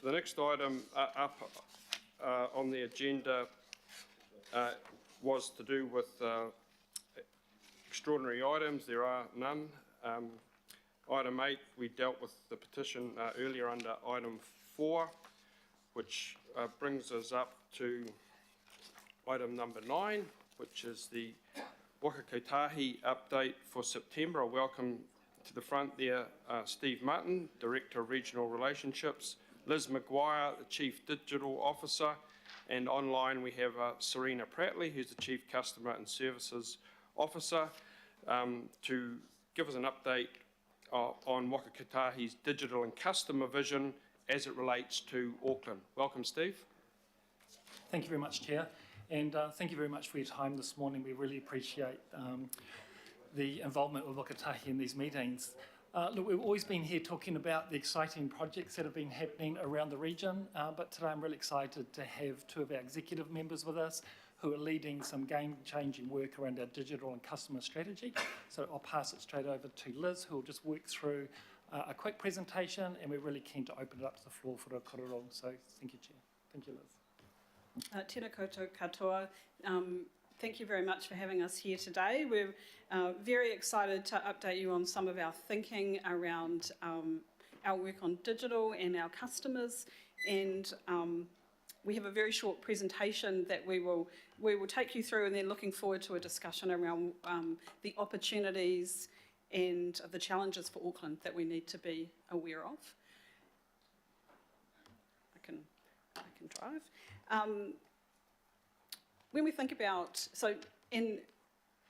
The next item up on the agenda was to do with extraordinary items. There are none. Item 8, we dealt with the petition earlier under item 4, which brings us up to item number 9, which is the Waka Kotahi update for September. I welcome to the front there Steve Mutton, Director of Regional Relationships, Liz McGuire, the Chief Digital Officer, and online we have Serena Prattley, who's the Chief Customer and Services Officer, to give us an update on Waka Kotahi's digital and customer vision as it relates to Auckland. Welcome, Steve. Thank you very much, Chair, and thank you very much for your time this morning. We really appreciate the involvement of Waka Kotahi in these meetings. Look, we've always been here talking about the exciting projects that have been happening around the region, but today I'm really excited to have two of our executive members with us who are leading some game-changing work around our digital and customer strategy. So I'll pass it straight over to Liz, who will just work through a quick presentation, and we're really keen to open it up to the floor for a korero. So thank you, Chair. Thank you, Liz. Tēnā koutou katoa. Thank you very much for having us here today. We're very excited to update you on some of our thinking around our work on digital and our customers, and we have a very short presentation that we will take you through, and then looking forward to a discussion around the opportunities and the challenges for Auckland that we need to be aware of. I can drive. When we think about, so in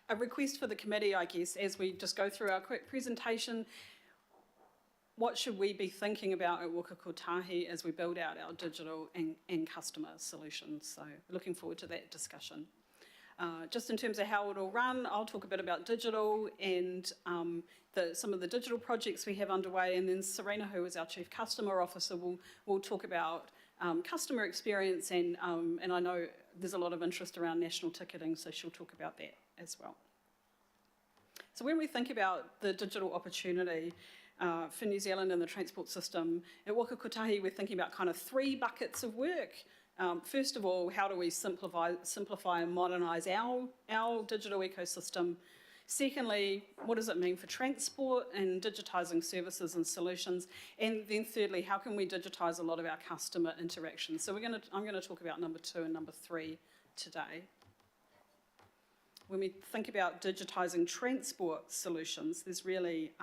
a request for the committee, I guess, as we just go through our quick presentation, what should we be thinking about at Waka Kotahi as we build out our digital and customer solutions? So looking forward to that discussion. Just in terms of how it'll run, I'll talk a bit about digital and some of the digital projects we have underway, and then Serena, who is our Chief Customer Officer, will talk about customer experience, and I know there's a lot of interest around national ticketing, so she'll talk about that as well. So when we think about the digital opportunity for New Zealand and the transport system, at Waka Kotahi we're thinking about kind of 3 buckets of work. First of all, how do we simplify and modernise our digital ecosystem? Secondly, what does it mean for transport and digitising services and solutions? And then thirdly, how can we digitise a lot of our customer interactions? So I'm going to talk about number 2 and number 3 today. When we think about digitising transport solutions, there's really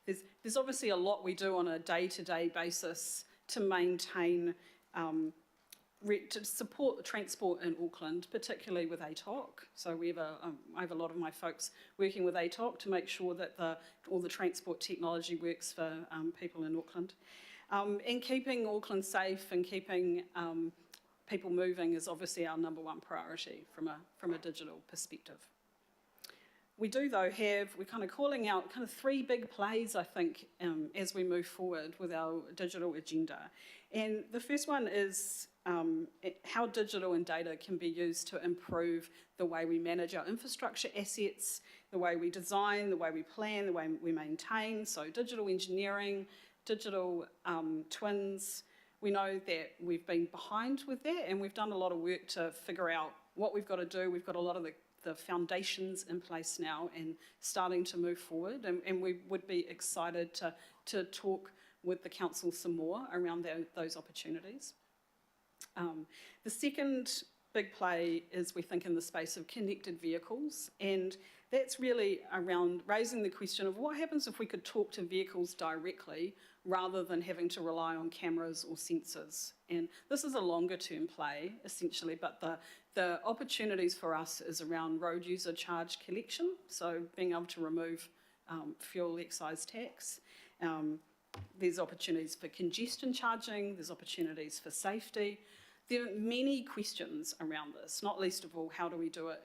there's obviously a lot we do on a day-to-day basis to maintain to support the transport in Auckland, particularly with ATOC. So I have a lot of my folks working with ATOC to make sure that all the transport technology works for people in Auckland. And keeping Auckland safe and keeping people moving is obviously our number 1 priority from a digital perspective. We do, though, we're kind of calling out kind of 3 big plays, I think, as we move forward with our digital agenda. And the first one is how digital and data can be used to improve the way we manage our infrastructure assets, the way we design, the way we plan, the way we maintain. So digital engineering, digital twins. We know that we've been behind with that, and we've done a lot of work to figure out what we've got to do. We've got a lot of the foundations in place now and starting to move forward, and we would be excited to talk with the council some more around those opportunities. The second big play is, we think, in the space of connected vehicles, and that's really around raising the question of what happens if we could talk to vehicles directly rather than having to rely on cameras or sensors. And this is a longer term play, essentially, but the opportunities for us is around road user charge collection, so being able to remove fuel excise tax. There's opportunities for congestion charging, there's opportunities for safety. There are many questions around this, not least of all, how do we do it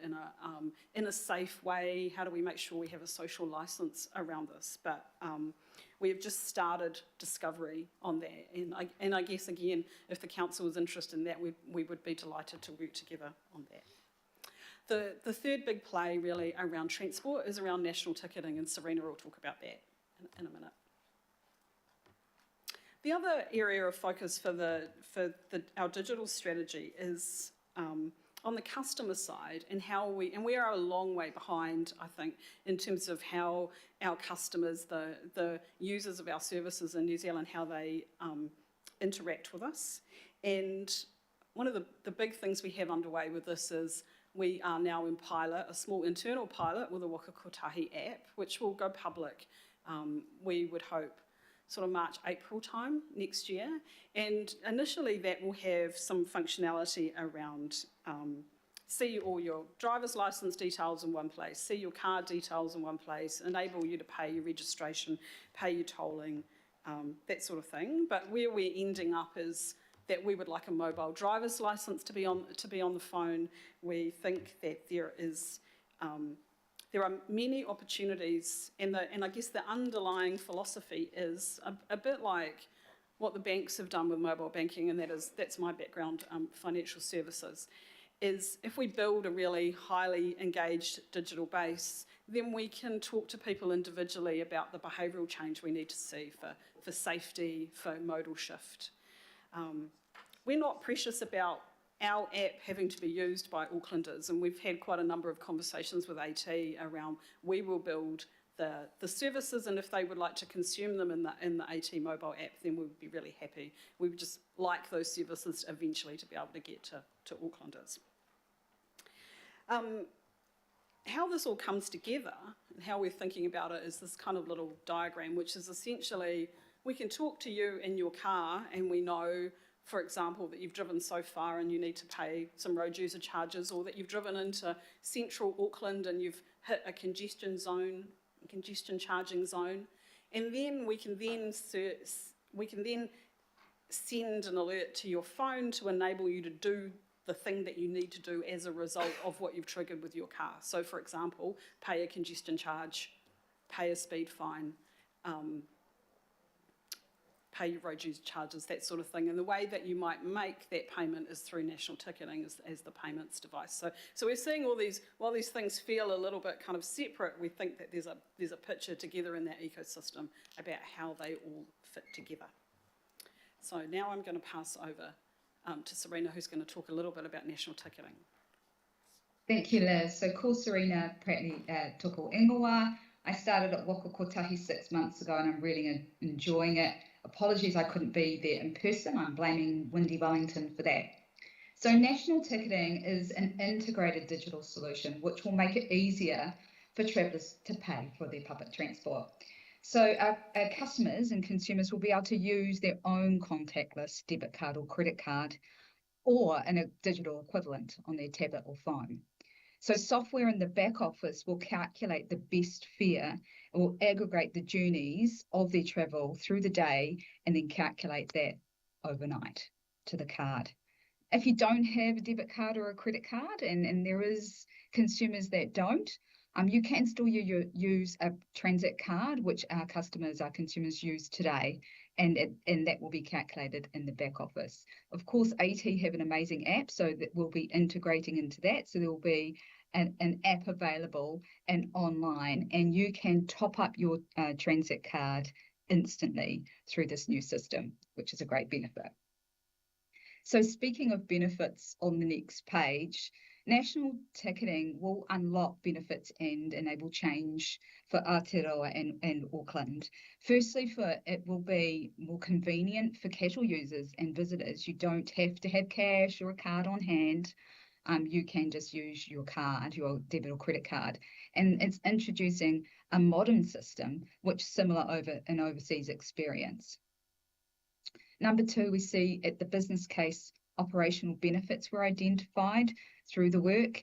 in a safe way? How do we make sure we have a social licence around this? But we have just started discovery on that. And I guess, again, if the council is interested in that, we would be delighted to work together on that. The third big play really around transport is around national ticketing, and Serena will talk about that in a minute. The other area of focus for our digital strategy is on the customer side, and we are a long way behind, I think, in terms of how our customers, the users of our services in New Zealand, how they interact with us. And one of the big things we have underway with this is we are now in pilot, a small internal pilot with the Waka Kotahi app, which will go public, we would hope, sort of March, April time next year. And initially that will have some functionality around see all your driver's license details in one place, see your car details in one place, enable you to pay your registration, pay your tolling, that sort of thing. But where we're ending up is that we would like a mobile driver's license to be on the phone. We think that there are many opportunities, and I guess the underlying philosophy is a bit like what the banks have done with mobile banking, and that's my background, financial services, is if we build a really highly engaged digital base, then we can talk to people individually about the behavioural change we need to see for safety, for modal shift. We're not precious about our app having to be used by Aucklanders, and we've had quite a number of conversations with AT around we will build the services, and if they would like to consume them in the AT mobile app, then we would be really happy. We would just like those services eventually to be able to get to Aucklanders. How this all comes together and how we're thinking about it is this kind of little diagram, which is essentially we can talk to you in your car and we know, for example, that you've driven so far and you need to pay some road user charges, or that you've driven into central Auckland and you've hit a congestion charging zone, and then we can then send an alert to your phone to enable you to do the thing that you need to do as a result of what you've triggered with your car. So, for example, pay a congestion charge, pay a speed fine, pay your road user charges, that sort of thing. And the way that you might make that payment is through national ticketing as the payments device. So we're seeing all these, while these things feel a little bit kind of separate, we think that there's a picture together in that ecosystem about how they all fit together. So now I'm going to pass over to Serena, who's going to talk a little bit about national ticketing. Thank you, Liz. So, ko Serena Pratley toko ingoa. I started at Waka Kotahi 6 months ago and I'm really enjoying it. Apologies I couldn't be there in person. I'm blaming Windy Wellington for that. So national ticketing is an integrated digital solution which will make it easier for travellers to pay for their public transport. So our customers and consumers will be able to use their own contactless debit card or credit card or in a digital equivalent on their tablet or phone. So software in the back office will calculate the best fare. It will aggregate the journeys of their travel through the day and then calculate that overnight to the card. If you don't have a debit card or a credit card, and there is consumers that don't, you can still use a transit card, which our consumers use today, and that will be calculated in the back office. Of course, AT have an amazing app, so that we'll be integrating into that. So there will be an app available and online, and you can top up your transit card instantly through this new system, which is a great benefit. So speaking of benefits on the next page, national ticketing will unlock benefits and enable change for Aotearoa and Auckland. Firstly, it will be more convenient for casual users and visitors. You don't have to have cash or a card on hand. You can just use your card, your debit or credit card. And it's introducing a modern system, which is similar in overseas experience. Number two, we see at the business case, operational benefits were identified through the work.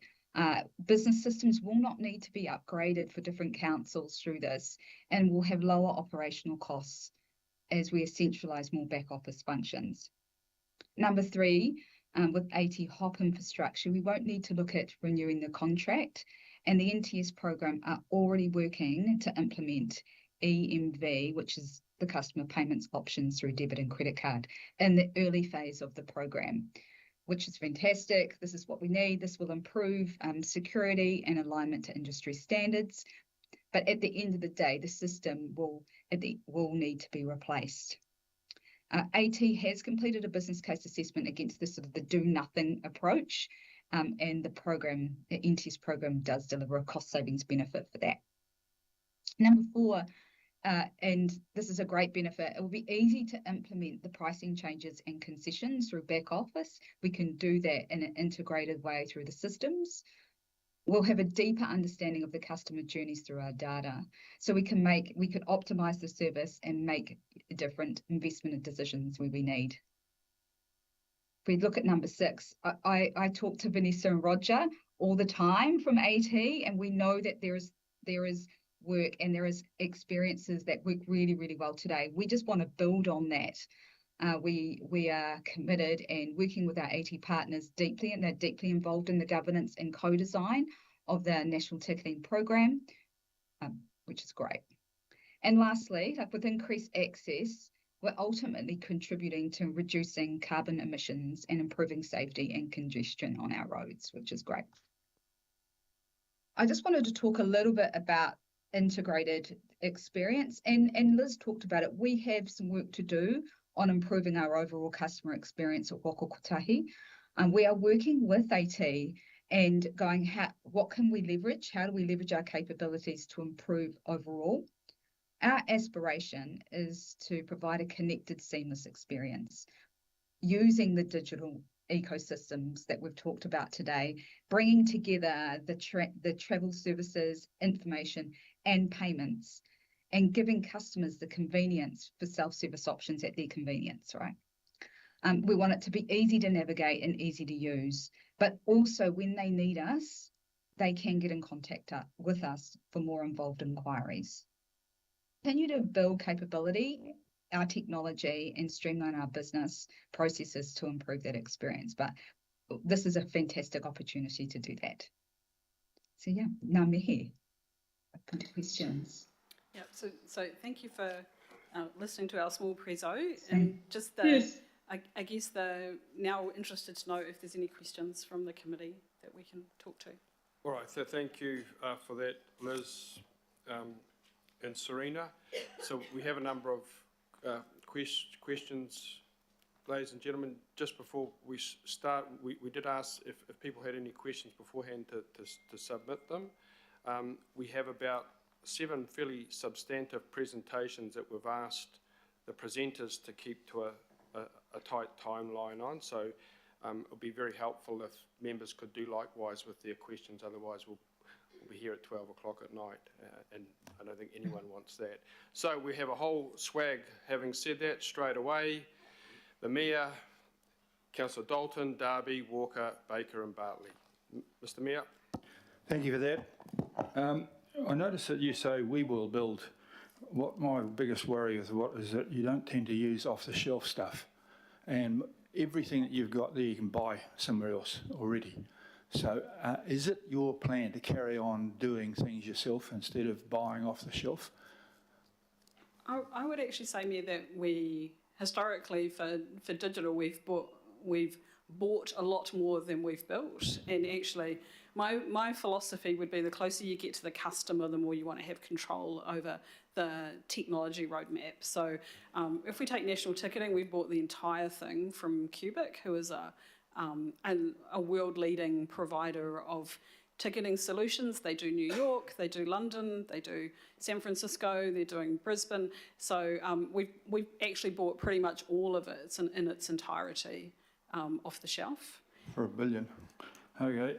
Business systems will not need to be upgraded for different councils through this, and will have lower operational costs as we centralise more back office functions. Number three, with AT HOP infrastructure, we won't need to look at renewing the contract, and the NTS program are already working to implement EMV, which is the customer payments options through debit and credit card, in the early phase of the program, which is fantastic. This is what we need. This will improve security and alignment to industry standards. But at the end of the day, the system will need to be replaced. AT has completed a business case assessment against the sort of the do-nothing approach, and the NTES program does deliver a cost savings benefit for that. Number 4, and this is a great benefit, it will be easy to implement the pricing changes and concessions through back office. We can do that in an integrated way through the systems. We'll have a deeper understanding of the customer journeys through our data. So we can optimize the service and make different investment decisions where we need. If we look at number 6, I talk to Vanessa and Roger all the time from AT, and we know that there is work and there is experiences that work really, really well today. We just want to build on that. We are committed and working with our AT partners deeply, and they're deeply involved in the governance and co-design of the National Ticketing Program, which is great. And lastly, with increased access, we're ultimately contributing to reducing carbon emissions and improving safety and congestion on our roads, which is great. I just wanted to talk a little bit about integrated experience, and Liz talked about it. We have some work to do on improving our overall customer experience at Waka Kotahi. We are working with AT and going, what can we leverage? How do we leverage our capabilities to improve overall? Our aspiration is to provide a connected, seamless experience using the digital ecosystems that we've talked about today, bringing together the travel services, information, and payments, and giving customers the convenience for self-service options at their convenience, right? We want it to be easy to navigate and easy to use, but also when they need us, they can get in contact with us for more involved inquiries. Continue to build capability, our technology, and streamline our business processes to improve that experience. But this is a fantastic opportunity to do that. So yeah, ngā mihi. Open to questions. Yeah, so thank you for listening to our small prezo. Same. And just Yes. I guess now we're interested to know if there's any questions from the committee that we can talk to. All right, so thank you for that, Liz and Serena. So we have a number of questions. Ladies and gentlemen, just before we start, we did ask if people had any questions beforehand to submit them. We have about 7 fairly substantive presentations that we've asked the presenters to keep to a tight timeline on, so it would be very helpful if members could do likewise with their questions. Otherwise we'll be here at 12 o'clock at night, and I don't think anyone wants that. So we have a whole swag. Having said that, straight away, the Mayor, Councillor Dalton, Darby, Walker, Baker and Bartley. Mr Mayor. Thank you for that. I notice that you say we will build. What my biggest worry is that you don't tend to use off-the-shelf stuff, and everything that you've got there you can buy somewhere else already. So is it your plan to carry on doing things yourself instead of buying off the shelf? I would actually say, Mayor, that we historically for digital we've bought a lot more than we've built, and actually my philosophy would be the closer you get to the customer, the more you want to have control over the technology roadmap. So if we take national ticketing, we've bought the entire thing from Cubic, who is a world-leading provider of ticketing solutions. They do New York, they do London, they do San Francisco, they're doing Brisbane. So we've actually bought pretty much all of it in its entirety off the shelf. For $1 billion. Okay.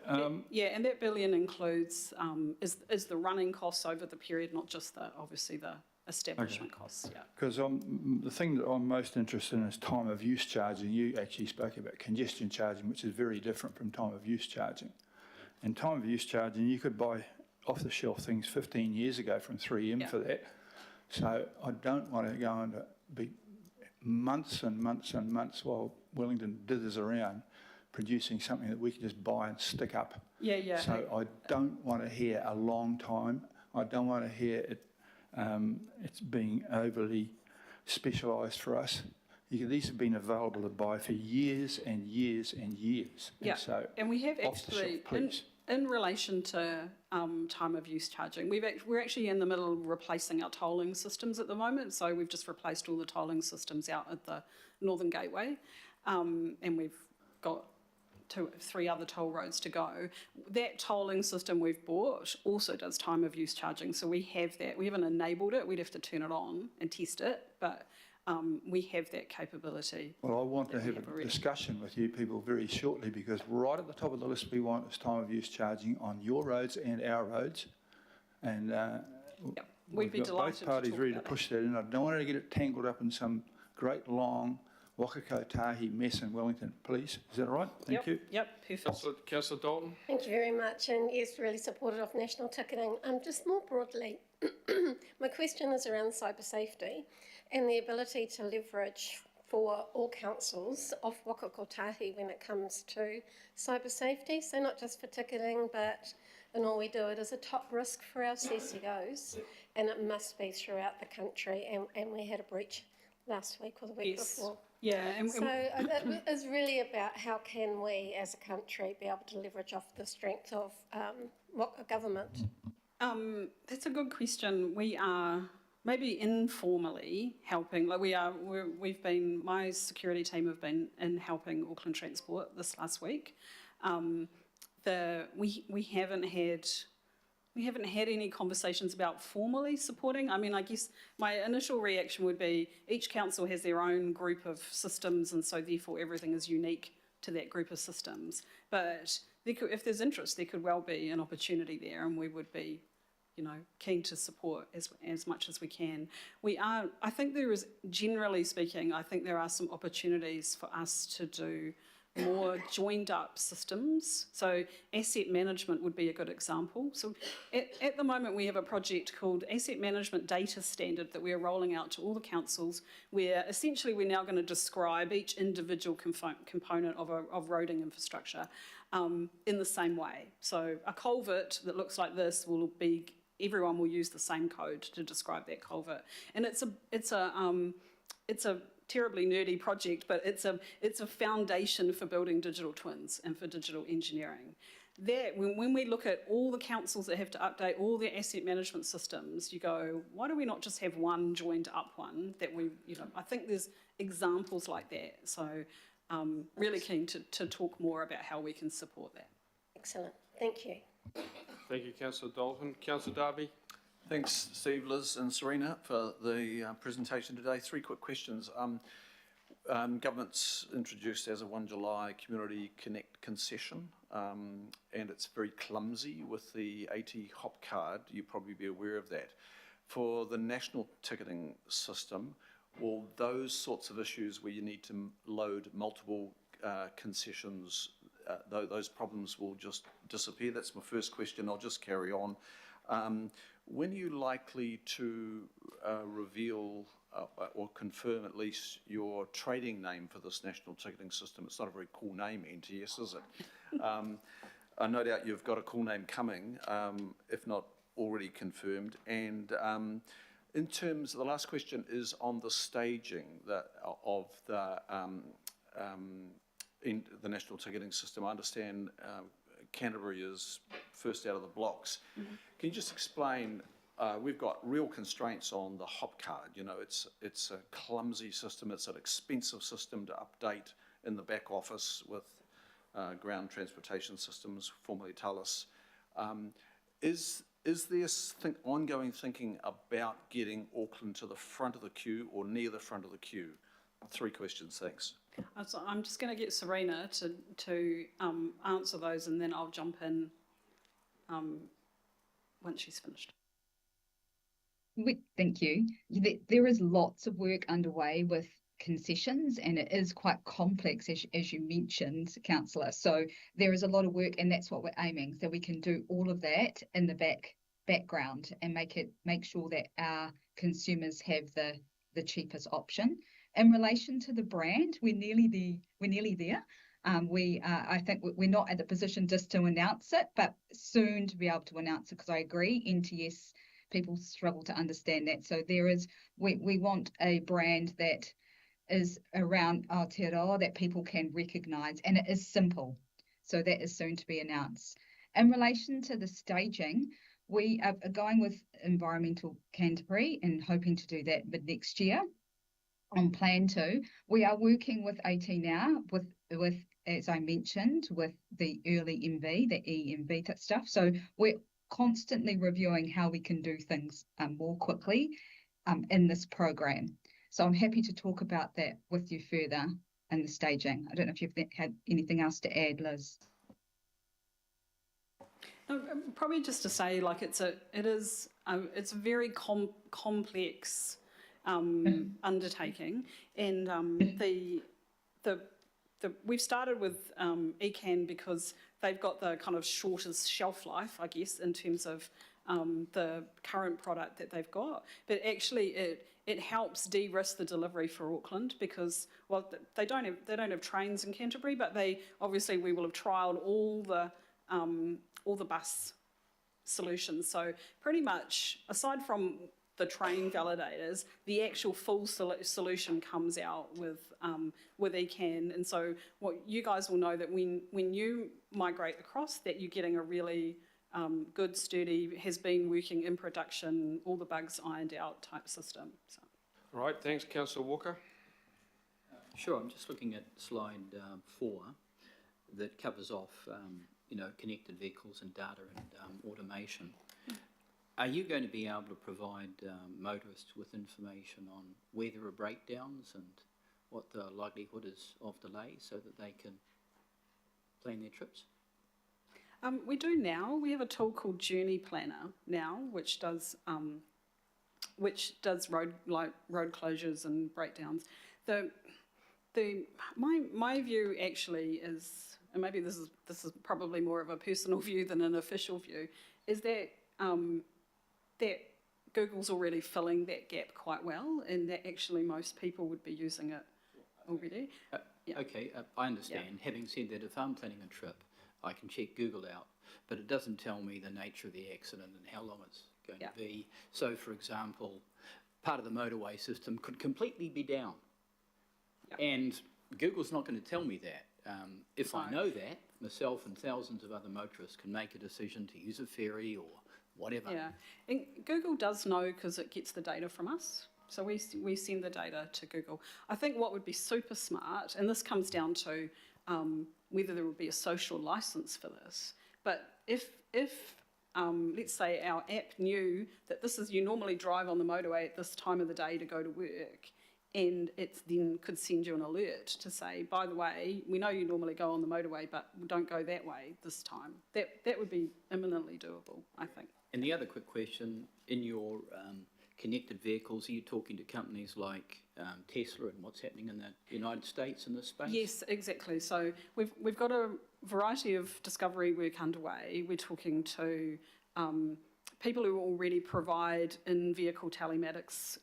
Yeah, and that billion includes is the running costs over the period, not just obviously the establishment costs. Yeah. Because the thing that I'm most interested in is time of use charging. You actually spoke about congestion charging, which is very different from time of use charging. And time of use charging, you could buy off-the-shelf things 15 years ago from 3M for that. So I don't want to go into be months and months and months while Wellington dithers around producing something that we can just buy and stick up. Yeah, yeah. So I don't want to hear a long time. I don't want to hear it. It's being overly specialised for us. These have been available to buy for years and years and years. Yeah, and so and we have off the actually, shelf, please. In relation to time of use charging, we're actually in the middle of replacing our tolling systems at the moment. So we've just replaced all the tolling systems out at the Northern Gateway, and we've got 3 other toll roads to go. That tolling system we've bought also does time of use charging. So we have that. We haven't enabled it. We'd have to turn it on and test it, but we have that capability. Well, I want to that we have have a already. discussion with you people very shortly, because right at the top of the list we want is time of use charging on your roads and our roads. And Yep. We'd be we've got delighted both to parties talk ready to about push that in. I don't want to get it tangled up in some great long Wakakotahi mess in Wellington, please. Is that all right? Thank you. Yep, perfect. Councillor Dalton? Thank you very much, and yes, really supportive of national ticketing. Just more broadly, my question is around cyber safety and the ability to leverage for all councils of Waka Kotahi when it comes to cyber safety. So not just for ticketing, but in all we do, it is a top risk for our CCOs, and it must be throughout the country. And we had a breach last week or the week Yes. before. Yeah, and So it is really about how can we as a country be able to leverage off the strength of government. that's a good question. We are maybe informally helping. Like my security team have been in helping Auckland Transport this last week. We haven't had any conversations about formally supporting. I mean, I guess my initial reaction would be each council has their own group of systems, and so therefore everything is unique to that group of systems. But if there's interest, there could well be an opportunity there, and we would be, keen to support as much as we can. I think there is, generally speaking, I think there are some opportunities for us to do more joined up systems. So asset management would be a good example. So at the moment we have a project called Asset Management Data Standard that we are rolling out to all the councils, where essentially we're now going to describe each individual component of roading infrastructure in the same way. So a culvert that looks like this everyone will use the same code to describe that culvert. And it's a terribly nerdy project, but it's a foundation for building digital twins and for digital engineering. When we look at all the councils that have to update all their asset management systems, you go, why do we not just have one joined up one that I think there's examples like that. So really keen to talk more about how we can support that. Excellent. Thank you. Thank you, Councillor Dalton. Councillor Darby? Thanks, Steve, Liz and Serena, for the presentation today. 3 quick questions. Government's introduced as of 1 July Community Connect concession, and it's very clumsy with the 80 hop card. You'll probably be aware of that. For the national ticketing system, will those sorts of issues where you need to load multiple concessions, those problems will just disappear? That's my first question. I'll just carry on. When are you likely to reveal or confirm at least your trading name for this national ticketing system? It's not a very cool name, NTS, is it? No doubt you've got a cool name coming, if not already confirmed. And in terms, the last question is on the staging of in the national ticketing system. I understand Canterbury is first out of the blocks. Mm-hmm. Can you just explain, we've got real constraints on the hop card. It's a clumsy system, it's an expensive system to update in the back office with ground transportation systems, formerly TALIS. Is there ongoing thinking about getting Auckland to the front of the queue or near the front of the queue? 3 questions, thanks. So I'm just going to get Serena to answer those, and then I'll jump in once she's finished. Thank you. There is lots of work underway with concessions, and it is quite complex, as you mentioned, Councillor. So there is a lot of work, and that's what we're aiming. So we can do all of that in the background and make sure that our consumers have the cheapest option. In relation to the brand, we're nearly there. I think we're not at the position just to announce it, but soon to be able to announce it, because I agree, NTS, people struggle to understand that. So we want a brand that is around Aotearoa that people can recognise, and it is simple. So that is soon to be announced. In relation to the staging, we are going with Environmental Canterbury and hoping to do that mid next year on plan 2. We are working with AT now with as I mentioned, with the early MV, the EMV type stuff. So we're constantly reviewing how we can do things more quickly in this program. So I'm happy to talk about that with you further in the staging. I don't know if you've had anything else to add, Liz. No, probably just to say, like, it's a very complex undertaking, and we've started with ECAN because they've got the kind of shortest shelf life, I guess, in terms of the current product that they've got. But actually, it helps de-risk the delivery for Auckland because, well, they don't have trains in Canterbury, but we will have trialled all the bus solutions. So pretty much, aside from the train validators, the actual full solution comes out with ECAN. And so what you guys will know that when you migrate across, that you're getting a really good, sturdy, has been working in production, all the bugs ironed out type system. So. All right, thanks, Councillor Walker. Sure, I'm just looking at slide 4 that covers off, connected vehicles and data and automation. Are you going to be able to provide motorists with information on where there are breakdowns and what the likelihood is of delay so that they can plan their trips? We do now. We have a tool called Journey Planner now, which does road closures and breakdowns. My view actually is, and maybe this is probably more of a personal view than an official view, is that that Google's already filling that gap quite well, and that actually most people would be using it already. Yeah. Okay, I understand. Yeah. Having said that, if I'm planning a trip, I can check Google out, but it doesn't tell me the nature of the accident and how long it's going to be. So, for example, part of the motorway system could completely be down, and Google's not going to tell me that. If I know that, myself and thousands of other motorists can make a decision to use a ferry or whatever. Yeah, and Google does know because it gets the data from us. So we send the data to Google. I think what would be super smart, and this comes down to whether there would be a social license for this, but if let's say our app knew that you normally drive on the motorway at this time of the day to go to work, and it then could send you an alert to say, by the way, we know you normally go on the motorway, but don't go that way this time. That would be imminently doable, I think. And the other quick question, in your connected vehicles, are you talking to companies like Tesla and what's happening in the United States in this space? Yes, exactly. So we've got a variety of discovery work underway. We're talking to people who already provide in-vehicle telematics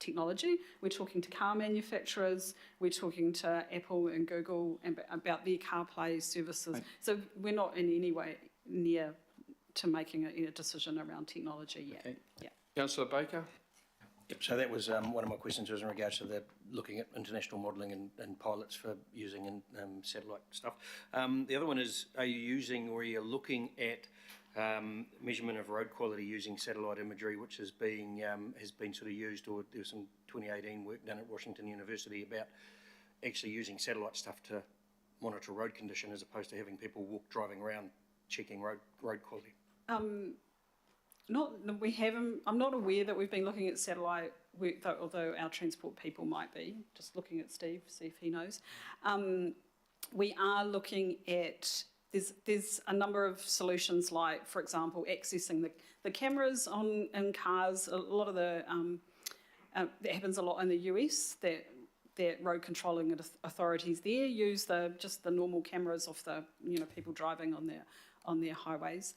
technology. We're talking to car manufacturers. We're talking to Apple and Google about their CarPlay services. Right. So we're not in any way near to making a decision around technology yet. Okay. Yeah. Councillor Baker? Yep, so that was one of my questions was in regards to looking at international modelling and pilots for using in satellite stuff. The other one is, are you using or are you looking at measurement of road quality using satellite imagery, which has been sort of used, or there was some 2018 work done at Washington University about actually using satellite stuff to monitor road condition as opposed to having people driving around checking road quality? We haven't. I'm not aware that we've been looking at satellite work, although our transport people might be. Just looking at Steve, see if he knows. We are looking at. There's a number of solutions, like, for example, accessing the cameras in cars. A lot of that happens a lot in the US. That road controlling authorities there use just the normal cameras of the people driving on their highways.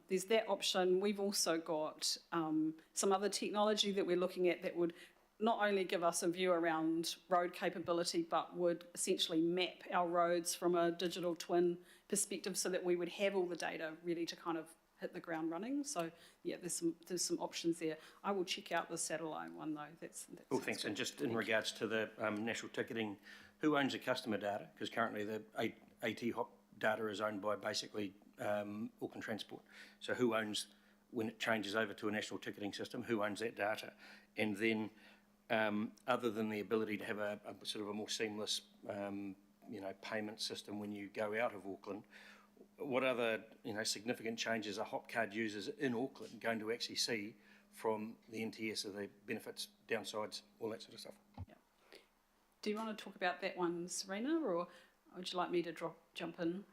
There's that option. We've also got some other technology that we're looking at that would not only give us a view around road capability, but would essentially map our roads from a digital twin perspective, so that we would have all the data ready to kind of hit the ground running. So yeah, there's some options there. I will check out the satellite one though. That's cool, thanks. And just in regards to the national ticketing, who owns the customer data? Because currently the AT hop data is owned by basically Auckland Transport. So who owns, when it changes over to a national ticketing system, who owns that data? And then, other than the ability to have a sort of a more seamless, payment system when you go out of Auckland, what other, significant changes are Hopcard users in Auckland going to actually see from the NTS, of the benefits, downsides, all that sort of stuff? Yeah. Do you want to talk about that one, Serena, or would you like me to jump in?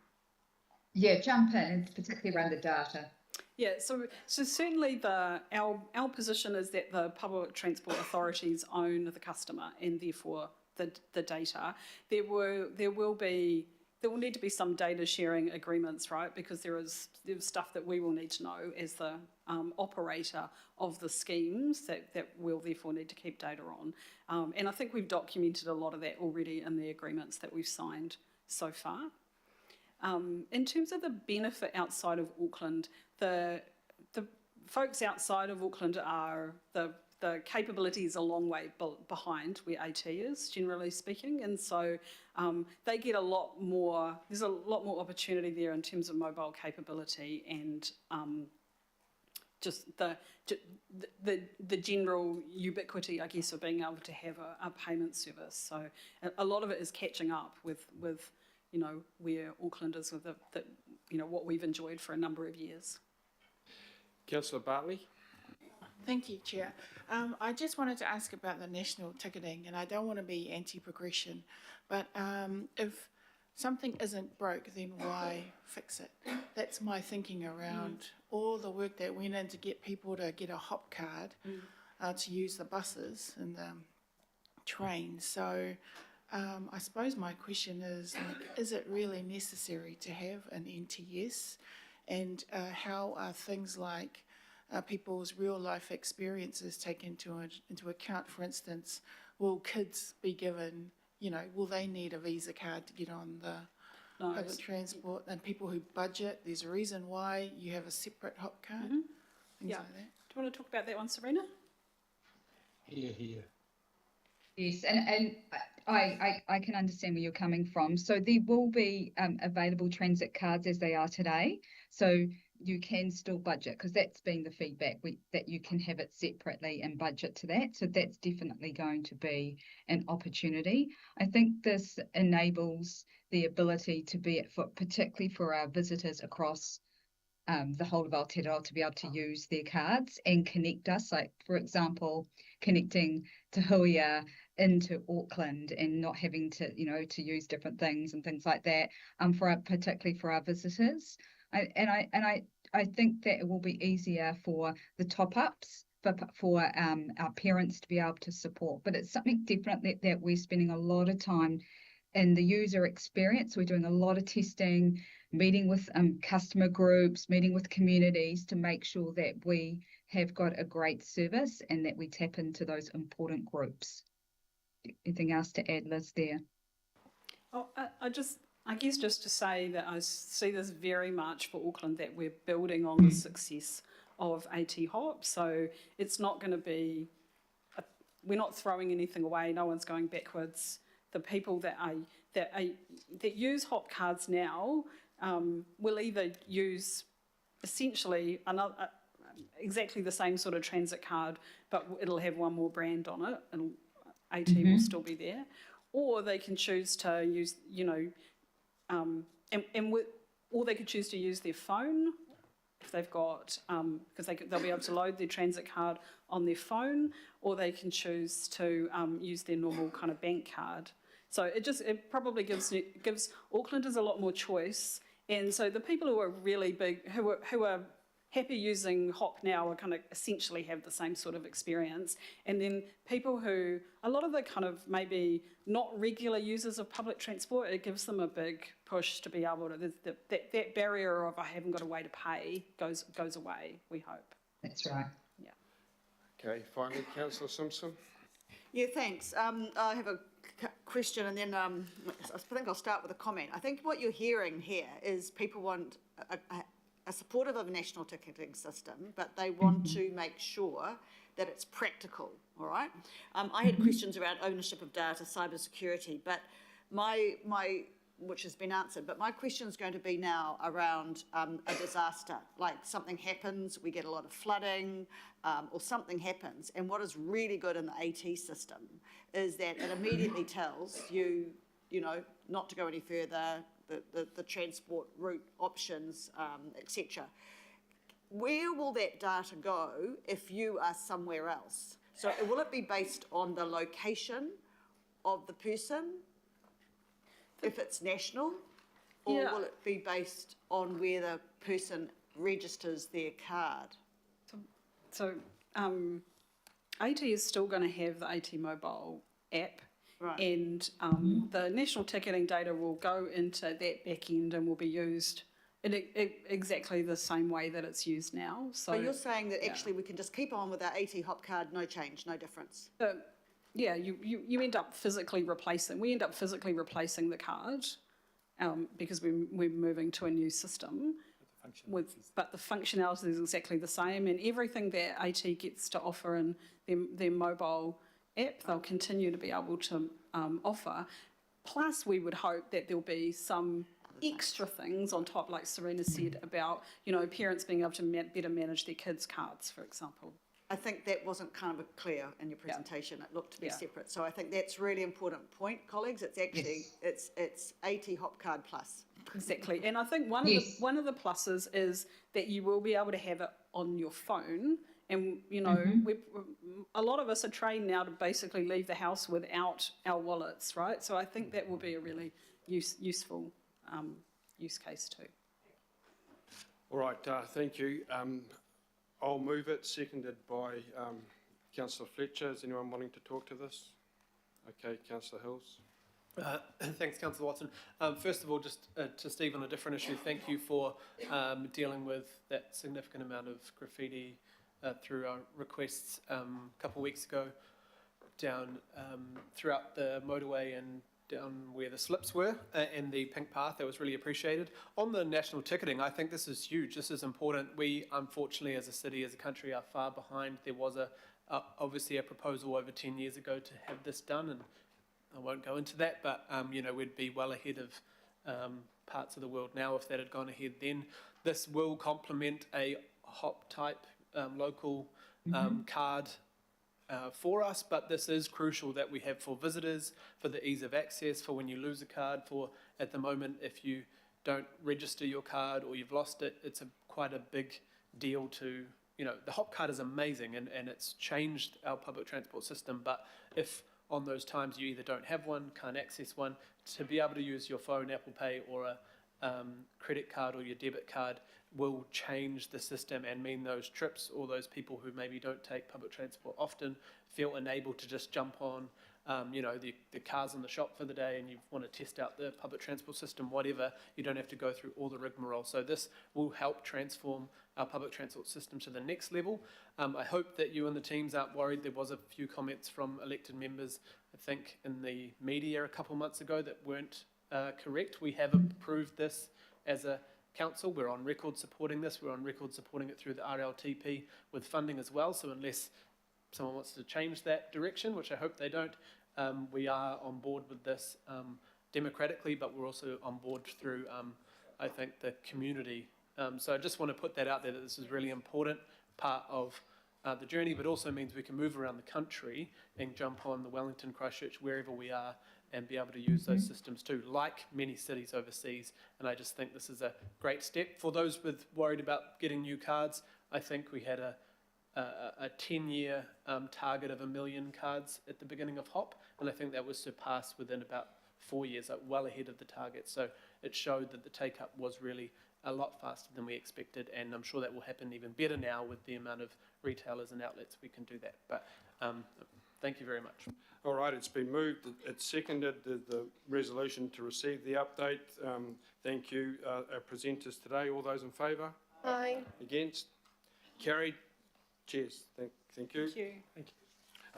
Yeah, jump in, and particularly around the data. Yeah, so certainly our position is that the public transport authorities own the customer and therefore the data. There will need to be some data sharing agreements, right? Because there's stuff that we will need to know as the operator of the schemes that we'll therefore need to keep data on. And I think we've documented a lot of that already in the agreements that we've signed so far. In terms of the benefit outside of Auckland, the folks outside of Auckland are the capability is a long way behind where AT is, generally speaking, and so they get a lot more. There's a lot more opportunity there in terms of mobile capability and just the general ubiquity, I guess, of being able to have a payment service. So a lot of it is catching up with where Auckland is with what we've enjoyed for a number of years. Councillor Bartley? Thank you, Chair. I just wanted to ask about the national ticketing, and I don't want to be anti-progression, but if something isn't broke, then why fix it? That's my thinking around all the work that went in to get people to get a hop card to use the buses and the trains. So I suppose my question is, is it really necessary to have an NTS? And how are things like people's real life experiences taken into account? For instance, will kids be given, will they need a Visa card to get on the public transport? And people who budget, there's a reason why you have a separate hop card, things like that. Do you want to talk about that one, Serena? Here. Yes, and I can understand where you're coming from. So there will be available transit cards as they are today. So you can still budget, because that's been the feedback, that you can have it separately and budget to that. So that's definitely going to be an opportunity. I think this enables the ability to be particularly for our visitors across the whole of Aotearoa, to be able to use their cards and connect us, like, for example, connecting Te Huia into Auckland and not having to, to use different things and things like that, particularly for our visitors. I think that it will be easier for the top-ups for our parents to be able to support. But it's something definitely that we're spending a lot of time in the user experience. We're doing a lot of testing, meeting with customer groups, meeting with communities to make sure that we have got a great service and that we tap into those important groups. Anything else to add, Liz, there? Oh, I guess just to say that I see this very much for Auckland, that we're building on the success of AT Hop. So it's not going to be, we're not throwing anything away. No one's going backwards. The people that use hop cards now will either use essentially exactly the same sort of transit card, but it'll have one more brand on it, and AT will still be there, or they can choose to use, or they could choose to use their phone if they've got, because they'll be able to load their transit card on their phone, or they can choose to use their normal kind of bank card. So it probably gives Aucklanders a lot more choice, and so the people who are really big, who are happy using Hop now, are kind of essentially have the same sort of experience. And then people who, a lot of the kind of maybe not regular users of public transport, it gives them a big push to be able to, that barrier of I haven't got a way to pay goes away, we hope. That's right. Yeah. Okay, finally, Councillor Simpson. Yeah, thanks. I have a question, and then I think I'll start with a comment. I think what you're hearing here is people want a supportive of a national ticketing system, but they want to make sure that it's practical, all right? I had questions around ownership of data, cybersecurity, but my which has been answered, but my question is going to be now around a disaster, like something happens, we get a lot of flooding, or something happens. And what is really good in the AT system is that it immediately tells you, you know, not to go any further, the transport route options, etc. Where will that data go if you are somewhere else? So will it be based on the location of the person, if it's national, or Yeah. will it be based on where the person registers their card? So AT is still going to have the AT mobile app, Right. and the national ticketing data will go into that back end and will be used in exactly the same way that it's used now. So So you're saying that yeah. actually we can just keep on with our AT hop card, no change, no difference? Yeah, you end up physically replacing. We end up physically replacing the card because we're moving to a new system. But the functionality is exactly the same, and everything that AT gets to offer in their mobile app, they'll continue to be able to offer. Plus, we would hope that there'll be some extra things on top, like Serena said, about, you know, parents being able to better manage their kids' cards, for example. I think that wasn't kind of clear in your presentation. It looked to be Yeah. separate. So I think that's a really important point, colleagues. It's actually, it's AT hop card plus. Exactly, and I think one of the pluses is that you will be able to have it on your phone, and you know, a lot of us are trained now to basically leave the house without our wallets, right? So I think that will be a really useful use case too. All right, thank you. I'll move it, seconded by Councillor Fletcher. Is anyone wanting to talk to this? Okay, Councillor Hills. Thanks, Councillor Watson. First of all, just to Steve on a different issue, thank you for dealing with that significant amount of graffiti through our requests a couple of weeks ago down throughout the motorway and down where the slips were and the pink path. That was really appreciated. On the national ticketing, I think this is huge. This is important. We, unfortunately, as a city, as a country, are far behind. There was obviously a proposal over 10 years ago to have this done, and I won't go into that, but you know, we'd be well ahead of parts of the world now if that had gone ahead then. This will complement a hop type local card for us, but this is crucial that we have for visitors, for the ease of access, for when you lose a card, for at the moment if you don't register your card or you've lost it, it's quite a big deal to, you know, the hop card is amazing and it's changed our public transport system, but if on those times you either don't have one, can't access one, to be able to use your phone, Apple Pay, or a credit card or your debit card will change the system and mean those trips or those people who maybe don't take public transport often feel enabled to just jump on, you know, the car's in the shop for the day and you want to test out the public transport system, whatever, you don't have to go through all the rigmarole. So this will help transform our public transport system to the next level. I hope that you and the teams aren't worried. There was a few comments from elected members, I think, in the media a couple months ago that weren't correct. We have approved this as a council. We're on record supporting this. We're on record supporting it through the RLTP with funding as well. So unless someone wants to change that direction, which I hope they don't, we are on board with this democratically, but we're also on board through, I think, the community. So I just want to put that out there that this is a really important part of the journey, but also means we can move around the country and jump on the Wellington, Christchurch, wherever we are, and be able to use those systems too, like many cities overseas. And I just think this is a great step. For those worried about getting new cards, I think we had a 10-year target of 1 million cards at the beginning of HOP, and I think that was surpassed within about 4 years, well ahead of the target. So it showed that the take-up was really a lot faster than we expected, and I'm sure that will happen even better now with the amount of retailers and outlets we can do that. But thank you very much. All right, it's been moved, it's seconded, the resolution to receive the update. Thank you, our presenters today. All those in favour? Aye. Against? Carried? Cheers. Thank you. Thank you. Thank you.